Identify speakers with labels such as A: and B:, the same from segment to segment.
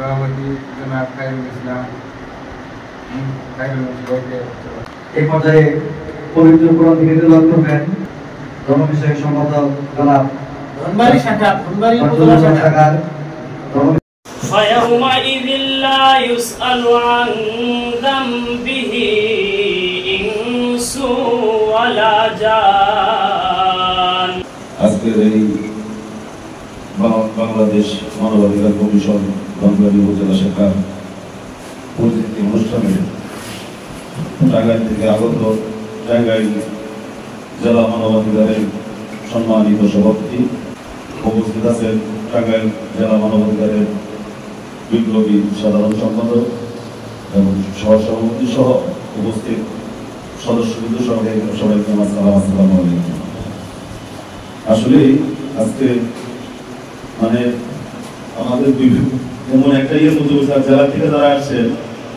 A: সভাপতি জনাব খায়রুল ইসলাম,
B: এই পর্যায়ে পবিত্র কোরআন থেকে তেলাওয়াত করবেন ধর্ম বিষয়ক সম্পাদক জনাব
C: ধনবাড়ি শাখা فيومئذ لا يسأل عن ذنبه إنس ولا جان।
D: আজকের এই বাংলাদেশ মানবাধিকার কমিশন ধনবাড়ি উপজেলা শাখার পরিচিতি অনুষ্ঠানে টাঙ্গাইল থেকে আগত টাঙ্গাইল জেলা মানবাধিকারের সম্মানিত সভাপতি উপস্থিত আছেন টাঙ্গাইল জেলা মানবাধিকারের বিপ্লবী সাধারণ সম্পাদক এবং সহসভাপতি সহ উপস্থিত সদস্যবৃন্দ সবাইকে আমার সালাম, আসসালামু আলাইকুম। আসলে আজকে মানে আমাদের এমন একটা জেলা থেকে যারা আসছেন,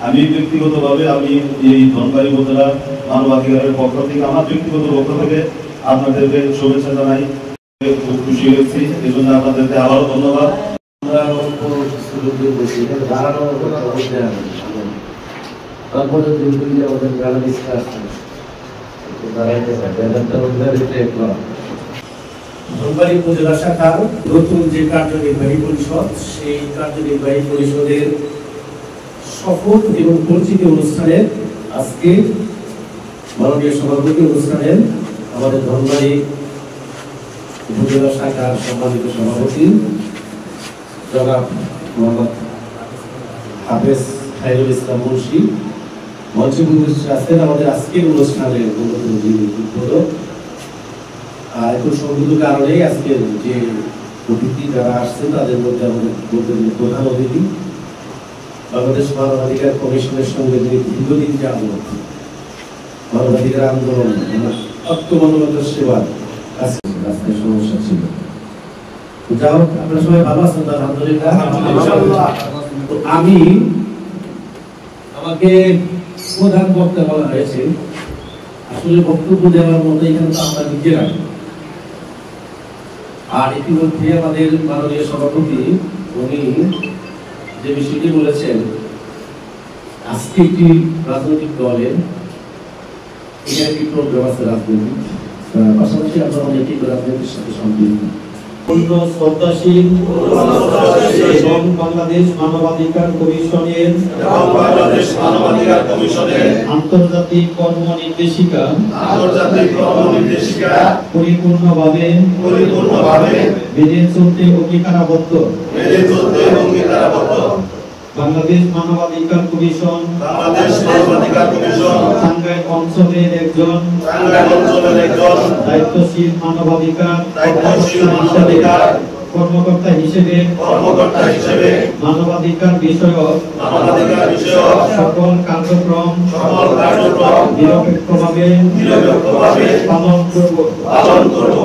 D: আমি ব্যক্তিগতভাবে আমি এই ধনবাড়ি উপজেলা মানবাধিকারের পক্ষ থেকে আমার ব্যক্তিগত পক্ষ থেকে আপনাদেরকে শুভেচ্ছা জানাই। খুব খুশি হয়েছি, এই জন্য আপনাদেরকে আবারও ধন্যবাদ।
E: ধনবাড়ি উপজেলা শাখার নতুন যে কার্যনির্বাহী পরিষদ, সেই কার্যনির্বাহী পরিষদের শপথ এবং পরিচিতি অনুষ্ঠানে আজকে মাননীয় সভাপতি অনুষ্ঠানের আমাদের ধনবাড়ি উপজেলা শাখার সম্মানিত সভাপতি জনাব মোহাম্মদ হাফেজ খায়রুল ইসলাম মুন্সি মঞ্চে উপস্থিত আছেন আমাদের আজকের অনুষ্ঠানের উদ্বোধক। আর এখন সংগত কারণেই আজকের যে অতিথি যারা আসছেন তাদের মধ্যে আমাদের প্রধান অতিথি বাংলাদেশ মানবাধিকার কমিশনের সঙ্গে যিনি দীর্ঘদিন যাবত মানবাধিকার আন্দোলন মানবতার সেবার রাস্তায় সমস্যা ছিল। যাই হোক, আপনারা সবাই ভালো আছেন আলহামদুলিল্লাহ। আমি আমাকে প্রধান বক্তা বলা হয়েছে, আসলে বক্তব্য দেওয়ার মতো এখানে তো আমরা নিজেরা। আর ইতিমধ্যে আমাদের মাননীয় সভাপতি উনি যে বিষয়টি বলেছেন, আজকে একটি রাজনৈতিক দলের এখানে একটি প্রোগ্রাম আছে রাজনৈতিক, পাশাপাশি আমরা অনেকটি রাজনীতির সাথে সম্পৃক্ত।
F: শ্রদ্ধাশীল এবং বাংলাদেশ মানবাধিকার কমিশনের আন্তর্জাতিক কর্ম নির্দেশিকা পরিপূর্ণভাবে মেনে চলতে অঙ্গীকারাবদ্ধ। বাংলাদেশ মানবাধিকার কমিশন টাঙ্গাইল অঞ্চলের একজন দায়িত্বশীল মানবাধিকার কর্মকর্তা হিসেবে মানবাধিকার বিষয়ক সকল কার্যক্রম নিরপেক্ষভাবে পালন করব।